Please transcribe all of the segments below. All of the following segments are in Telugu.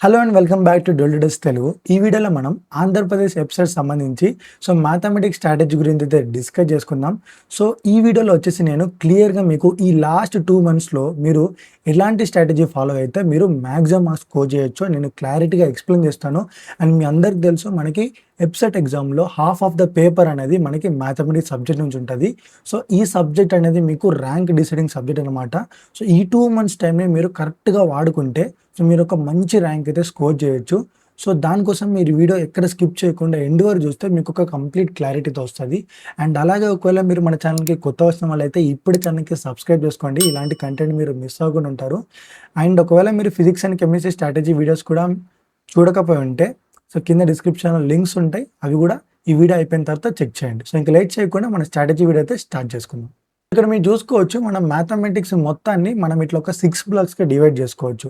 Hello and welcome back to డొల్లిడస్ తెలుగు. ఈ వీడియోలో మనం ఆంధ్రప్రదేశ్ వెబ్సైట్ సంబంధించి మ్యాథమెటిక్స్ స్ట్రాటజీ గురించి అయితే డిస్కస్ చేసుకుందాం. ఈ వీడియోలో వచ్చేసి నేను క్లియర్గా మీకు ఈ లాస్ట్ 2 మంత్స్లో మీరు ఎలాంటి స్ట్రాటజీ ఫాలో అయితే మీరు మ్యాక్సిమం మార్క్స్ స్కోర్ చేయొచ్చో నేను క్లారిటీగా ఎక్స్ప్లెయిన్ చేస్తాను. అండ్ మీ అందరికి తెలుసు మనకి వెబ్సైట్ ఎగ్జామ్లో హాఫ్ ఆఫ్ ద పేపర్ అనేది మనకి మ్యాథమెటిక్స్ సబ్జెక్ట్ నుంచి ఉంటుంది. ఈ సబ్జెక్ట్ అనేది మీకు ర్యాంక్ డిసైడింగ్ సబ్జెక్ట్ అనమాట. ఈ 2 మంత్స్ టైంని మీరు కరెక్ట్గా వాడుకుంటే మీరు ఒక మంచి ర్యాంక్ అయితే స్కోర్ చేయొచ్చు. దానికోసం మీరు వీడియో ఎక్కడ స్కిప్ చేయకుండా ఎండ్ వరకు చూస్తే మీకు ఒక కంప్లీట్ క్లారిటీతో వస్తుంది. అండ్ అలాగే ఒకవేళ మీరు మన ఛానల్కి కొత్త వచ్చిన వాళ్ళైతే ఇప్పుడు ఛానల్కి సబ్స్క్రైబ్ చేసుకోండి. ఇలాంటి కంటెంట్ మీరు మిస్ అవ్వకుండా ఉంటారు. అండ్ ఒకవేళ మీరు physics and chemistry strategy videos కూడా చూడకపోయి ఉంటే కింద డిస్క్రిప్షన్లో లింక్స్ ఉంటాయి, అవి కూడా ఈ వీడియో అయిపోయిన తర్వాత చెక్ చేయండి. ఇంకా లేట్ చేయకుండా మన స్ట్రాటజీ వీడియో అయితే స్టార్ట్ చేసుకుందాం. ఇక్కడ మీరు చూసుకోవచ్చు, మనం మ్యాథమెటిక్స్ మొత్తాన్ని మనం ఇట్లా ఒక 6 బ్లాక్స్గా డివైడ్ చేసుకోవచ్చు.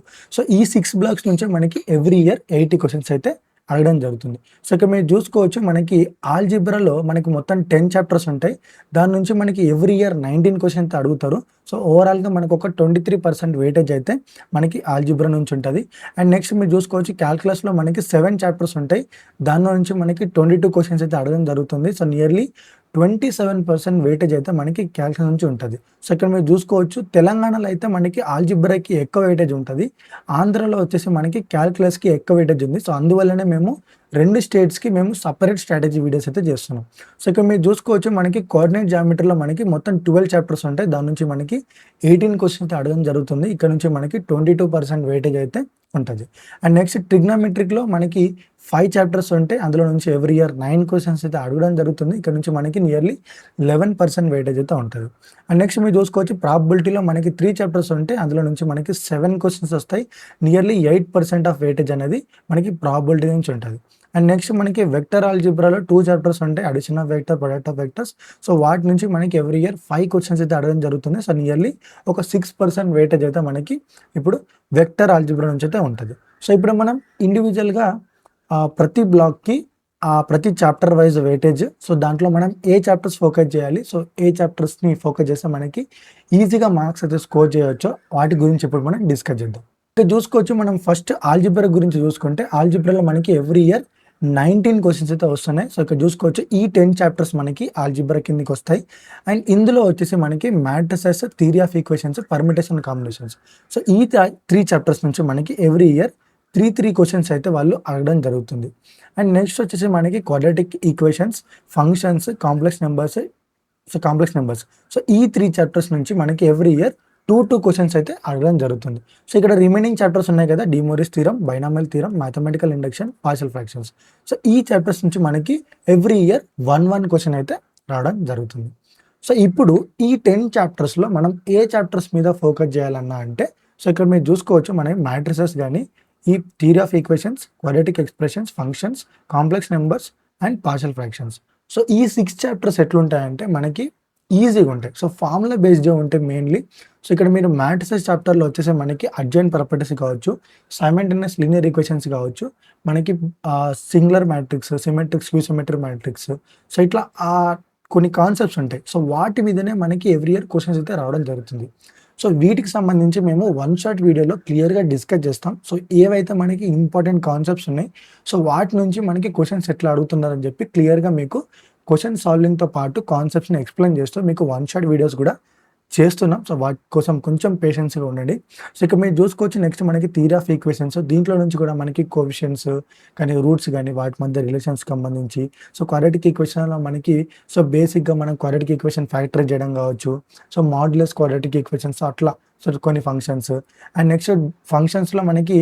ఈ 6 బ్లాక్స్ నుంచి మనకి ఎవ్రీ ఇయర్ 80 క్వశ్చన్స్ అయితే అడగడం జరుగుతుంది. ఇక్కడ మీరు చూసుకోవచ్చు, మనకి ఆల్జిబ్రాలో మనకి మొత్తం 10 చాప్టర్స్ ఉంటాయి. దాని నుంచి మనకి ఎవ్రీ ఇయర్ 19 క్వశ్చన్స్ అడుగుతారు. ఓవరాల్గా మనకు ఒక 23% వెయిటేజ్ అయితే మనకి ఆల్జిబ్రా నుంచి ఉంటుంది. అండ్ నెక్స్ట్ మీరు చూసుకోవచ్చు, క్యాల్కులస్లో మనకి 7 చాప్టర్స్ ఉంటాయి. దాని నుంచి మనకి 22 క్వశ్చన్స్ అయితే అడగడం జరుగుతుంది. నియర్లీ 27% వెయిటేజ్ అయితే మనకి క్యాల్కులస్ నుంచి ఉంటుంది. ఇక్కడ మీరు చూసుకోవచ్చు, తెలంగాణలో అయితే మనకి ఆల్జిబ్రాకి ఎక్కువ వెయిటేజ్ ఉంటుంది. ఆంధ్రలో వచ్చేసి మనకి క్యాల్కులస్కి ఎక్కువ వెయిటేజ్ ఉంది. అందువల్లనే మేము 2 స్టేట్స్కి మేము సపరేట్ స్ట్రాటజీ వీడియోస్ అయితే చేస్తున్నాం. ఇక్కడ మీరు చూసుకోవచ్చు, మనకి కోఆర్డినేట్ జామెట్రీలో మనకి మొత్తం 12 చాప్టర్స్ ఉంటాయి. దాని నుంచి మనకి 18 క్వశ్చన్స్ అయితే అడగడం జరుగుతుంది. ఇక్కడ నుంచి మనకి 22% వెయిటేజ్ అయితే ఉంటుంది. అండ్ నెక్స్ట్ ట్రిగ్నామెట్రిక్లో మనకి 5 చాప్టర్స్ ఉంటాయి. అందులో నుంచి ఎవ్రీ ఇయర్ 9 క్వశ్చన్స్ అయితే అడగడం జరుగుతుంది. ఇక్కడ నుంచి మనకి నియర్లీ 11% వెయిటేజ్ అయితే ఉంటుంది. అండ్ నెక్స్ట్ మీరు చూసుకోవచ్చు, ప్రాబబిలిటీలో మనకి 3 చాప్టర్స్ ఉంటాయి. అందులో నుంచి మనకి 7 క్వశ్చన్స్ వస్తాయి. నియర్లీ 8% ఆఫ్ వెయిటేజ్ అనేది మనకి ప్రాబబిలిటీ నుంచి ఉంటుంది. అండ్ నెక్స్ట్ మనకి వెక్టర్ ఆల్జిబ్రాలో 2 చాప్టర్స్ ఉంటాయి, addition of vector, product of vectors. వాటి నుంచి మనకి ఎవ్రీ ఇయర్ 5 క్వశ్చన్స్ అయితే అడగడం జరుగుతుంది. నియర్లీ ఒక 6% వెయిటేజ్ అయితే మనకి ఇప్పుడు వెక్టర్ ఆల్జిబ్రా నుంచి అయితే ఉంటుంది. ఇప్పుడు మనం ఇండివిజువల్గా ప్రతి బ్లాక్కి ప్రతి చాప్టర్ వైజ్ వెయిటేజ్, దాంట్లో మనం ఏ చాప్టర్స్ ఫోకస్ చేయాలి, ఏ చాప్టర్స్ని ఫోకస్ చేస్తే మనకి ఈజీగా మార్క్స్ అయితే స్కోర్ చేయవచ్చో వాటి గురించి ఇప్పుడు మనం డిస్కస్ చేద్దాం. ఇక్కడ చూసుకోవచ్చు, మనం ఫస్ట్ ఆల్జిబ్రా గురించి చూసుకుంటే ఆల్జిబ్రాలో మనకి ఎవ్రీ ఇయర్ 19 క్వశ్చన్స్ అయితే వస్తున్నాయి. ఇక్కడ చూసుకోవచ్చు, ఈ 10 చాప్టర్స్ మనకి ఆల్జిబ్రా కిందకి వస్తాయి. అండ్ ఇందులో వచ్చేసి మనకి matrices, theory of equations, permutation, combinations. ఈ 3 చాప్టర్స్ నుంచి మనకి ఎవ్రీ ఇయర్ 3 క్వశ్చన్స్ అయితే వాళ్ళు అడగడం జరుగుతుంది. అండ్ నెక్స్ట్ వచ్చేసి మనకి quadratic equations, functions, complex numbers. ఈ 3 చాప్టర్స్ నుంచి మనకి ఎవ్రీ ఇయర్ 2 క్వశ్చన్స్ అయితే అడగడం జరుగుతుంది. ఇక్కడ రిమైనింగ్ చాప్టర్స్ ఉన్నాయి కదా, De Moivre's theorem, binomial theorem, mathematical induction, partial fractions. ఈ చాప్టర్స్ నుంచి మనకి ఎవ్రీ ఇయర్ 1 క్వశ్చన్ అయితే రావడం జరుగుతుంది. ఇప్పుడు ఈ 10 చాప్టర్స్లో మనం ఏ చాప్టర్స్ మీద ఫోకస్ చేయాలన్నా అంటే ఇక్కడ మీరు చూసుకోవచ్చు, మనం మ్యాట్రిసెస్ కానీ, ఈ theory of equations, quadratic expressions, functions, complex numbers and partial fractions. ఈ 6 చాప్టర్స్ ఎట్లుంటాయంటే మనకి ఈజీగా ఉంటాయి. ఫార్ములా బేస్డ్గా ఉంటాయి మెయిన్లీ. ఇక్కడ మీరు మ్యాట్రిసెస్ చాప్టర్లో వచ్చేసి మనకి అడ్జాయింట్ ప్రాపర్టీస్ కావచ్చు, సైమల్టేనియస్ లీనియర్ ఈక్వేషన్స్ కావచ్చు, మనకి singular matrix, symmetric, skew symmetric matrix. ఇట్లా కొన్ని కాన్సెప్ట్స్ ఉంటాయి. వాటి మీదనే మనకి ఎవ్రీ ఇయర్ క్వశ్చన్స్ అయితే రావడం జరుగుతుంది. వీటికి సంబంధించి మేము 1 షాట్ వీడియోలో క్లియర్గా డిస్కస్ చేస్తాం. ఏవైతే మనకి ఇంపార్టెంట్ కాన్సెప్ట్స్ ఉన్నాయి, వాటి నుంచి మనకి క్వశ్చన్స్ ఎట్లా అడుగుతున్నారని చెప్పి క్లియర్గా మీకు క్వశ్చన్ సాల్వింగ్తో పాటు కాన్సెప్ట్స్ని ఎక్స్ప్లెయిన్ చేస్తూ మీకు 1 షాట్ వీడియోస్ కూడా చేస్తున్నాం. వాటి కోసం కొంచెం పేషెన్స్గా ఉండండి. ఇక్కడ మీరు చూసుకోవచ్చు, నెక్స్ట్ మనకి థియరీ ఆఫ్ ఈక్వేషన్స్, దీంట్లో నుంచి కూడా మనకి కోఎఫిషియెంట్స్ కానీ, రూట్స్ కానీ, వాటి మధ్య రిలేషన్స్ సంబంధించి. క్వాడ్రాటిక్ ఈక్వేషన్లో మనకి బేసిక్గా మనం క్వాడ్రాటిక్ ఈక్వేషన్ ఫ్యాక్టరైజ్ చేయడం కావచ్చు, మాడ్యులస్ క్వాడ్రాటిక్ ఈక్వేషన్స్, అట్లా కొన్ని ఫంక్షన్స్. అండ్ నెక్స్ట్ ఫంక్షన్స్లో మనకి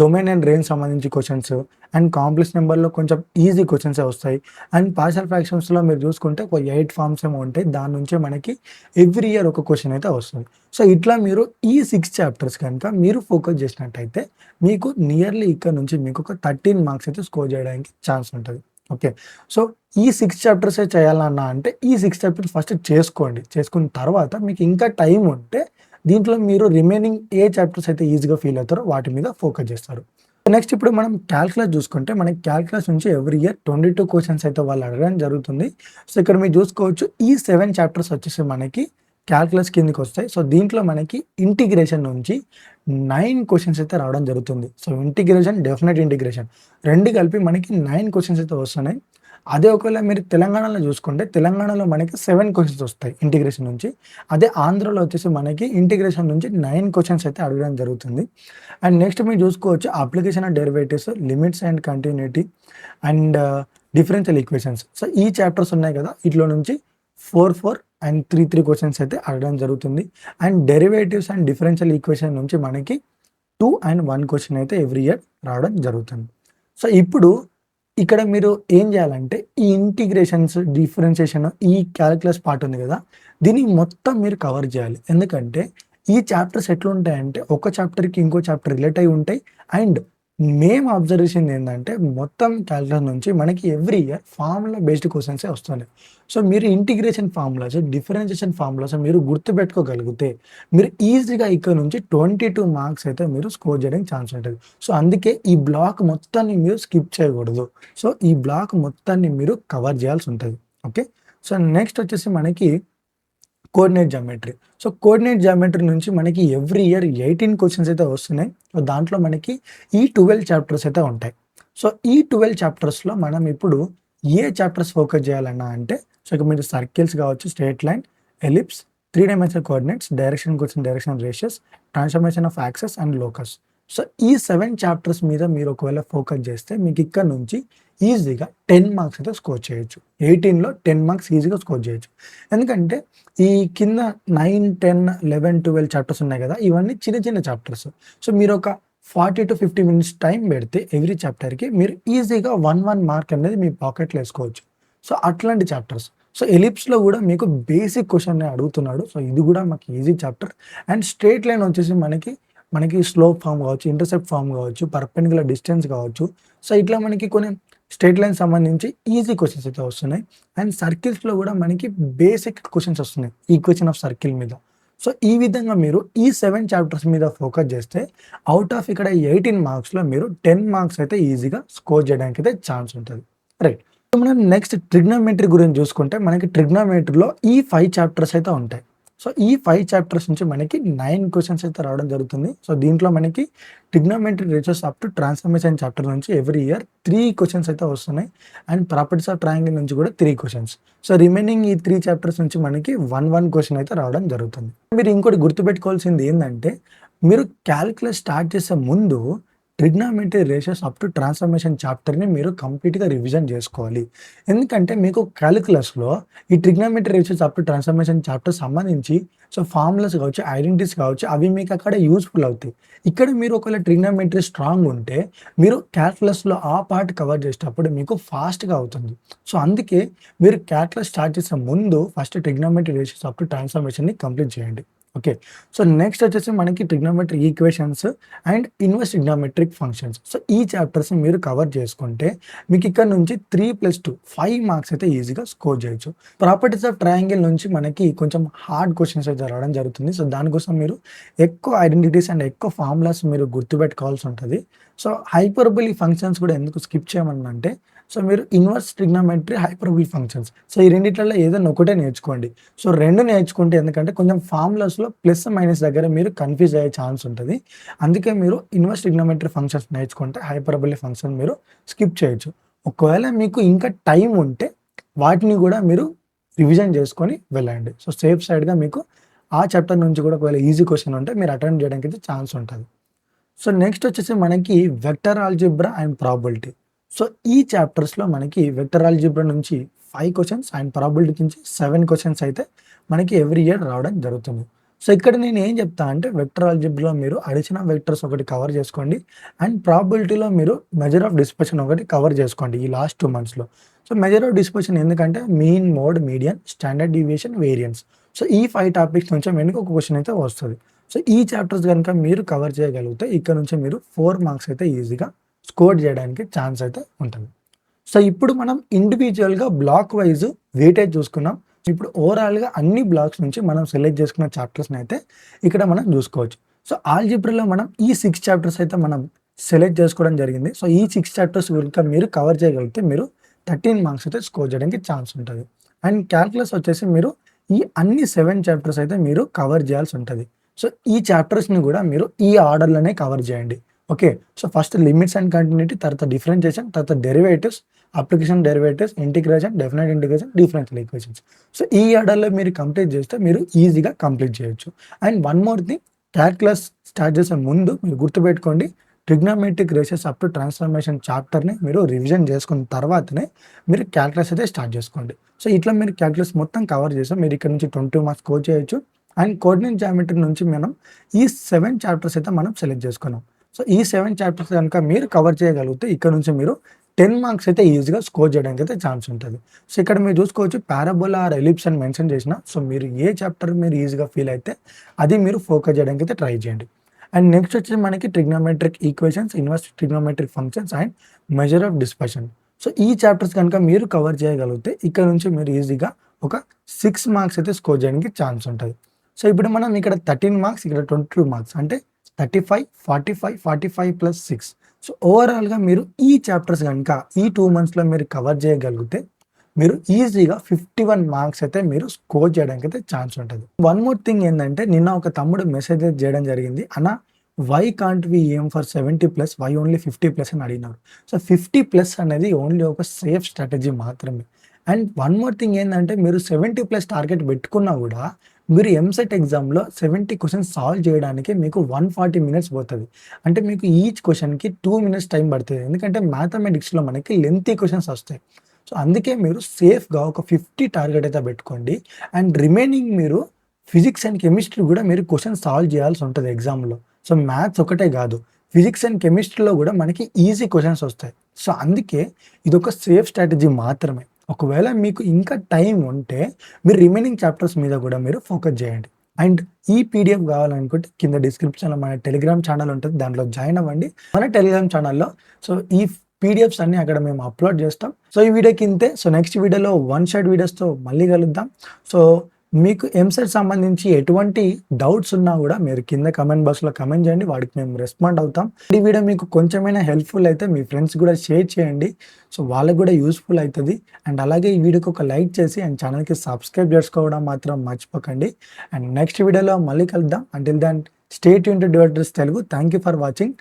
డొమైన్ అండ్ రేంజ్ సంబంధించి క్వశ్చన్స్. అండ్ కాంప్లెక్స్ నెంబర్లో కొంచెం ఈజీ క్వశ్చన్స్ వస్తాయి. అండ్ పార్షియల్ ఫ్రాక్షన్స్లో మీరు చూసుకుంటే ఒక 8 ఫార్మ్స్ ఏమో ఉంటాయి. దాని నుంచే మనకి ఎవ్రీ ఇయర్ ఒక క్వశ్చన్ అయితే వస్తుంది. ఇట్లా మీరు ఈ 6 చాప్టర్స్ కనుక మీరు ఫోకస్ చేసినట్టయితే మీకు నియర్లీ ఇక్కడ నుంచి మీకు ఒక 13 మార్క్స్ అయితే స్కోర్ చేయడానికి ఛాన్స్ ఉంటుంది. ఓకే, ఈ 6 చాప్టర్సే చేయాలన్నా అంటే ఈ 6 చాప్టర్స్ ఫస్ట్ చేసుకోండి. చేసుకున్న తర్వాత మీకు ఇంకా టైం ఉంటే దీంట్లో మీరు రిమైనింగ్ ఏ చాప్టర్స్ అయితే ఈజీగా ఫీల్ అవుతారో వాటి మీద ఫోకస్ చేస్తారు. నెక్స్ట్ ఇప్పుడు మనం క్యాల్కులస్ చూసుకుంటే మనకి క్యాల్కులస్ నుంచి ఎవ్రీ ఇయర్ 22 క్వశ్చన్స్ అయితే వాళ్ళు అడగడం జరుగుతుంది. ఇక్కడ మీరు చూసుకోవచ్చు, ఈ 7 చాప్టర్స్ వచ్చేసి మనకి క్యాల్కులస్ కిందకి వస్తాయి. సో దీంట్లో మనకి ఇంటిగ్రేషన్ నుంచి 9 క్వెషన్స్ అయితే రావడం జరుగుతుంది. సో ఇంటిగ్రేషన్, డెఫినెట్ ఇంటిగ్రేషన్ 2 కలిపి మనకి 9 క్వెషన్స్ అయితే వస్తున్నాయి. అదే ఒకవేళ మీరు తెలంగాణలో చూసుకుంటే తెలంగాణలో మనకి 7 క్వెషన్స్ వస్తాయి ఇంటిగ్రేషన్ నుంచి. అదే ఆంధ్రలో వచ్చేసి మనకి ఇంటిగ్రేషన్ నుంచి 9 క్వెషన్స్ అయితే అడగడం జరుగుతుంది. అండ్ నెక్స్ట్ మీరు చూసుకోవచ్చు application of derivatives, limits and continuity and differential equations. So ఈ చాప్టర్స్ ఉన్నాయి కదా, వీటిలో నుంచి 4 అండ్ 3 క్వెషన్స్ అయితే అడగడం జరుగుతుంది. And derivatives and differential equation నుంచి మనకి 2 అండ్ 1 క్వెషన్ అయితే ఎవ్రీ ఇయర్ రావడం జరుగుతుంది. సో ఇప్పుడు ఇక్కడ మీరు ఏం చేయాలంటే ఈ ఇంటిగ్రేషన్స్, డిఫరెన్షియేషన్, ఈ క్యాలిక్యులస్ పార్ట్ ఉంది కదా, దీన్ని మొత్తం మీరు కవర్ చేయాలి. ఎందుకంటే ఈ చాప్టర్స్ ఎట్లుంటాయంటే ఒక చాప్టర్కి ఇంకో చాప్టర్ రిలేట్ అయి ఉంటాయి. అండ్ మేము అబ్జర్వేషన్ ఏంటంటే మొత్తం క్యాలిక్యులస్ నుంచి మనకి ఎవ్రీ ఇయర్ ఫార్ములా బేస్డ్ క్వశ్చన్సే వస్తున్నాయి. సో మీరు ఇంటిగ్రేషన్ ఫార్ములాస్, డిఫరెన్షియేషన్ ఫార్ములాస్ మీరు గుర్తుపెట్టుకోగలిగితే మీరు ఈజీగా ఇక్కడ నుంచి 22 మార్క్స్ అయితే మీరు స్కోర్ చేయడానికి ఛాన్స్ ఉంటుంది. సో అందుకే ఈ బ్లాక్ మొత్తాన్ని మీరు స్కిప్ చేయకూడదు. సో ఈ బ్లాక్ మొత్తాన్ని మీరు కవర్ చేయాల్సి ఉంటుంది. ఓకే, సో నెక్స్ట్ వచ్చేసి మనకి coordinate geometry. So coordinate geometry నుంచి మనకి ఎవ్రీ ఇయర్ 18 క్వశ్చన్స్ అయితే వస్తున్నాయి. దాంట్లో మనకి ఈ 12 చాప్టర్స్ అయితే ఉంటాయి. సో ఈ 12 చాప్టర్స్లో మనం ఇప్పుడు ఏ చాప్టర్స్ ఫోకస్ చేయాలన్నా అంటే, సో ఇక మీరు సర్కిల్స్ కావచ్చు, straight line, ellipse, 3 dimensional coordinates, direction question, direction ratios, transformation of access and locus. So ఈ 7 చాప్టర్స్ మీద మీరు ఒకవేళ ఫోకస్ చేస్తే మీకు ఇక్కడ నుంచి ఈజీగా 10 మార్క్స్ అయితే స్కోర్ చేయొచ్చు. 18లో 10 మార్క్స్ ఈజీగా స్కోర్ చేయొచ్చు. ఎందుకంటే ఈ కింద 9, 10, 11, 12 చాప్టర్స్ ఉన్నాయి కదా, ఇవన్నీ చిన్న చిన్న చాప్టర్స్. సో మీరు ఒక 40 to 50 మినిట్స్ టైం పెడితే ఎవ్రీ చాప్టర్కి మీరు ఈజీగా 1 మార్క్ అనేది మీ పాకెట్లో వేసుకోవచ్చు. సో అట్లాంటి చాప్టర్స్. సో ఎలిప్స్లో కూడా మీకు బేసిక్ క్వశ్చన్ అడుగుతున్నాడు. సో ఇది కూడా మాకు easy chapter. And straight line వచ్చేసి మనకి స్లోప్ ఫామ్ కావచ్చు, ఇంటర్సెప్ట్ ఫామ్ కావచ్చు, పర్పెండిక్యులర్ డిస్టెన్స్ కావచ్చు. సో ఇట్లా మనకి కొన్ని స్ట్రేట్ లైన్ సంబంధించి ఈజీ క్వశ్చన్స్ అయితే వస్తున్నాయి. అండ్ సర్కిల్స్లో కూడా మనకి బేసిక్ క్వశ్చన్స్ వస్తున్నాయి ఈక్వేషన్ ఆఫ్ సర్కిల్ మీద. సో ఈ విధంగా మీరు ఈ 7 చాప్టర్స్ మీద ఫోకస్ చేస్తే అవుట్ ఆఫ్ ఇక్కడ 18 మార్క్స్లో మీరు 10 మార్క్స్ అయితే ఈజీగా స్కోర్ చేయడానికి అయితే ఛాన్స్ ఉంటుంది. రైట్, మనం నెక్స్ట్ ట్రిగ్నోమెట్రీ గురించి చూసుకుంటే మనకి ట్రిగ్నోమెట్రీలో ఈ 5 చాప్టర్స్ అయితే ఉంటాయి. సో ఈ 5 చాప్టర్స్ నుంచి మనకి 9 క్వశ్చన్స్ అయితే రావడం జరుగుతుంది. సో దీంట్లో మనకి trigonometry ratios up to transformation chapter నుంచి ఎవ్రీ ఇయర్ 3 క్వశ్చన్స్ అయితే వస్తున్నాయి. అండ్ ప్రాపర్టీస్ ఆఫ్ ట్రయాంగిల్ నుంచి కూడా 3 క్వశ్చన్స్. సో రిమైనింగ్ ఈ 3 చాప్టర్స్ నుంచి మనకి 1 క్వశ్చన్ అయితే రావడం జరుగుతుంది. మీరు ఇంకోటి గుర్తుపెట్టుకోవాల్సింది ఏంటంటే, మీరు క్యాలిక్యులస్ స్టార్ట్ చేసే ముందు trigonometry ratios up to transformation చాప్టర్ని మీరు కంప్లీట్గా రివిజన్ చేసుకోవాలి. ఎందుకంటే మీకు క్యాలిక్యులస్లో ఈ trigonometry ratios up to transformation chapter సంబంధించి సో ఫార్ములాస్ కావచ్చు, ఐడెంటిటీస్ కావచ్చు, అవి మీకు అక్కడ యూస్ఫుల్ అవుతాయి. ఇక్కడ మీరు ఒకవేళ ట్రిగ్నోమెట్రీ స్ట్రాంగ్ ఉంటే మీరు క్యాల్కులస్లో ఆ పార్ట్ కవర్ చేసేటప్పుడు మీకు ఫాస్ట్గా అవుతుంది. సో అందుకే మీరు క్యాల్కులస్ స్టార్ట్ చేసే ముందు first trigonometry ratios up to ట్రాన్స్ఫర్మేషన్ని కంప్లీట్ చేయండి. ఓకే, సో నెక్స్ట్ వచ్చేసి మనకి trigonometry equations and inverse trigonometric functions. So ఈ చాప్టర్స్ మీరు కవర్ చేసుకుంటే మీకు ఇక్కడ నుంచి 3+2 5 మార్క్స్ అయితే ఈజీగా స్కోర్ చేయొచ్చు. ప్రాపర్టీస్ ఆఫ్ ట్రయాంగిల్ నుంచి మనకి కొంచెం హార్డ్ క్వశ్చన్స్ అయితే రావడం జరుగుతుంది. సో దానికోసం మీరు ఎక్కువ ఐడెంటిటీస్ అండ్ ఎక్కువ ఫార్ములాస్ మీరు గుర్తుపెట్టుకోవాల్సి ఉంటుంది. సో హైపర్బోలిక్ ఫంక్షన్స్ కూడా ఎందుకు స్కిప్ చేయమనంటే, సో మీరు inverse trigonometry, hyperbolic functions, so ఈ రెండిట్లలో ఏదైనా ఒకటే నేర్చుకోండి. సో 2 నేర్చుకుంటే ఎందుకంటే కొంచెం ఫార్ములాస్లో ప్లస్ మైనస్ దగ్గర మీరు కన్ఫ్యూజ్ అయ్యే ఛాన్స్ ఉంటుంది. అందుకే మీరు ఇన్వర్స్ ట్రిగ్నోమెట్రీ ఫంక్షన్స్ నేర్చుకుంటే హైపర్బోలిక్ ఫంక్షన్ మీరు స్కిప్ చేయొచ్చు. ఒకవేళ మీకు ఇంకా టైం ఉంటే వాటిని కూడా మీరు రివిజన్ చేసుకొని వెళ్ళండి. సో సేఫ్ సైడ్గా మీకు ఆ చాప్టర్ నుంచి కూడా ఒకవేళ ఈజీ క్వశ్చన్ ఉంటే మీరు అటెంప్ట్ చేయడానికి అయితే ఛాన్స్ ఉంటుంది. సో నెక్స్ట్ వచ్చేసి మనకి vector algebra and probability. So ఈ చాప్టర్స్లో మనకి వెక్టర్ ఆల్జిబ్రా నుంచి 5 క్వశ్చన్స్ అండ్ ప్రాబబిలిటీ నుంచి 7 క్వశ్చన్స్ అయితే మనకి ఎవ్రీ ఇయర్ రావడం జరుగుతుంది. సో ఇక్కడ నేను ఏం చెప్తా అంటే, వెక్టర్ ఆల్జిబ్రాలో మీరు అడిషనల్ వెక్టర్స్ ఒకటి కవర్ చేసుకోండి అండ్ ప్రాబబిలిటీలో మీరు మెజర్ ఆఫ్ డిస్పర్షన్ ఒకటి కవర్ చేసుకోండి ఈ లాస్ట్ 2 monthsలో. సో మెజర్ ఆఫ్ డిస్పర్షన్ ఎందుకంటే mean, mode, median, standard deviation, variance. So ఈ 5 టాపిక్స్ నుంచి మనకి ఒక క్వశ్చన్ అయితే వస్తుంది. సో ఈ చాప్టర్స్ కనుక మీరు కవర్ చేయగలిగితే ఇక్కడ నుంచి మీరు 4 మార్క్స్ అయితే ఈజీగా స్కోర్ చేయడానికి ఛాన్స్ అయితే ఉంటుంది. సో ఇప్పుడు మనం ఇండివిజువల్గా బ్లాక్ వైజ్ వెయిటేజ్ చూసుకున్నాం. ఇప్పుడు ఓవరాల్గా అన్ని బ్లాక్స్ నుంచి మనం సెలెక్ట్ చేసుకున్న చాప్టర్స్ని అయితే ఇక్కడ మనం చూసుకోవచ్చు. సో ఆల్జిబ్రాలో మనం ఈ 6 చాప్టర్స్ అయితే మనం సెలెక్ట్ చేసుకోవడం జరిగింది. సో ఈ 6 చాప్టర్స్ కనుక మీరు కవర్ చేయగలిగితే మీరు 13 మార్క్స్ అయితే స్కోర్ చేయడానికి ఛాన్స్ ఉంటుంది. అండ్ క్యాల్కులస్ వచ్చేసి మీరు ఈ అన్ని 7 చాప్టర్స్ అయితే మీరు కవర్ చేయాల్సి ఉంటది. సో, ఈ చాప్టర్స్‌ని గూడా మీరు ఈ ఆర్డర్‌లోనే కవర్ చేయండి. Okay. So, first limits and continuity, తర్వాత డిఫరెన్షియేషన్, తర్వాత derivatives, application derivatives, integration, definite integration, differential equations. So, ఈ ఆర్డర్‌లో మీరు కంప్లీట్ చేస్తే మీరు ఈజీగా కంప్లీట్ చేయొచ్చు. And one more thing, calculus start చేసే ముందు మీరు గుర్తుపెట్టుకోండి, trigonometric ratios up to transformation చాప్టర్‌ని మీరు రివిజన్ చేసుకున్న తర్వాతనే మీరు క్యాల్కులస్ అయితే స్టార్ట్ చేసుకోండి. సో, ఇట్లా మీరు క్యాల్కులస్ మొత్తం కవర్ చేస్తే మీరు ఇక్కడ నుంచి 20 మార్క్స్ స్కోర్ చేయొచ్చు. అండ్ కోఆర్డినేట్ జామెట్రీ నుంచి మనం ఈ 7 చాప్టర్స్ అయితే మనం సెలెక్ట్ చేసుకున్నాం. సో, ఈ 7 చాప్టర్స్ గనుక మీరు కవర్ చేయగలిగితే ఇక్కడ నుంచి మీరు 10 మార్క్స్ అయితే ఈజీగా స్కోర్ చేయడానికి అయితే ఛాన్స్ ఉంటది. సో, ఇక్కడ మీరు చూసుకోవచ్చు పారాబోలా ఆర్ ఎలిప్స్ అని మెన్షన్ చేసిన. సో, మీరు ఏ చాప్టర్ మీరు ఈజీగా ఫీల్ అయితే అది మీరు ఫోకస్ చేయడానికి అయితే ట్రై చేయండి. అండ్ నెక్స్ట్ వచ్చేసి మనకి trigonometric equations, inverse trigonometric functions and measure of dispersion. So, ఈ చాప్టర్స్ కనుక మీరు కవర్ చేయగలిగితే ఇక్కడ నుంచి మీరు ఈజీగా ఒక 6 మార్క్స్ అయితే స్కోర్ చేయడానికి ఛాన్స్ ఉంటది. సో, ఇప్పుడు మనం ఇక్కడ 13 మార్క్స్, ఇక్కడ 22 మార్క్స్ అంటే 35, 45, 45 ప్లస్ 6. సో, ఓవరాల్‌గా మీరు ఈ చాప్టర్స్ గనుక ఈ 2 మంత్స్‌లో మీరు కవర్ చేయగలిగితే మీరు ఈజీగా 51 మార్క్స్ అయితే మీరు స్కోర్ చేయడానికి అయితే ఛాన్స్ ఉంటది. వన్ మోర్ థింగ్ ఏందంటే, నిన్న ఒక తమ్ముడు మెసేజ్ చేయడం జరిగింది. అన్న, why can't we aim for 70+, why only 50+ అని అడిగినారు. సో, 50+ అనేది ఓన్లీ ఒక సేఫ్ స్ట్రాటజీ మాత్రమే. అండ్ వన్ మోర్ థింగ్ ఏందంటే, మీరు 70+ టార్గెట్ పెట్టుకున్నా కూడా మీరు ఎంసెట్ ఎగ్జామ్‌లో 70 క్వెషన్స్ సాల్వ్ చేయడానికి మీకు 140 మినిట్స్ పోతది. అంటే మీకు ఈచ్ క్వెషన్‌కి 2 మినిట్స్ టైం పడతది. ఎందుకంటే మ్యాథమెటిక్స్‌లో మనకి లెంతీ క్వెషన్స్ వస్తాయి. సో, అందుకే మీరు సేఫ్‌గా ఒక 50 టార్గెట్ అయితే పెట్టుకోండి. అండ్ రిమైనింగ్ మీరు ఫిజిక్స్ అండ్ కెమిస్ట్రీ కూడా మీరు క్వెషన్స్ సాల్వ్ చేయాల్సి ఉంటది ఎగ్జామ్‌లో. సో, మ్యాథ్స్ ఒకటే కాదు, ఫిజిక్స్ అండ్ కెమిస్ట్రీలో కూడా మనకి ఈజీ క్వెషన్స్ వస్తాయి. సో, అందుకే ఇదొక సేఫ్ స్ట్రాటజీ మాత్రమే. ఒకవేళ మీకు ఇంకా టైం ఉంటే మీరు రిమైనింగ్ చాప్టర్స్ మీద కూడా మీరు ఫోకస్ చేయండి. అండ్ ఈ పీడిఎఫ్ కావాలనుకుంటే కింద డిస్క్రిప్షన్‌లో మన టెలిగ్రామ్ ఛానల్ ఉంటది. దాంట్లో జాయిన్ అవ్వండి. మన టెలిగ్రామ్ ఛానల్‌లో సో, ఈ పీడిఎఫ్స్ అన్నీ అక్కడ మేము అప్‌లోడ్ చేస్తాం. సో, ఈ వీడియోకి ఇంతే. సో, నెక్స్ట్ వీడియోలో వన్ షాట్ వీడియోస్‌తో మళ్ళీ కలుద్దాం. సో, మీకు ఎంసెట్ సంబంధించి ఎటువంటి డౌట్స్ ఉన్నా కూడా మీరు కింద కామెంట్ బాక్స్‌లో కామెంట్ చేయండి. వాటికి మేము రెస్పాండ్ అవుతాం. ఈ వీడియో మీకు కొంచెమైనా హెల్ప్‌ఫుల్ అయితే మీ ఫ్రెండ్స్ కూడా షేర్ చేయండి. సో, వాళ్ళకి కూడా యూజ్‌ఫుల్ అయితది. అండ్ అలాగే ఈ వీడియోకి ఒక లైక్ చేసి అండ్ ఛానల్‌కి సబ్స్క్రైబ్ చేసుకోవడం మాత్రం మర్చిపోకండి. అండ్ నెక్స్ట్ వీడియోలో మళ్ళీ కలుద్దాం. Until then stay tuned to Dividers Telugu. Thank you for watching.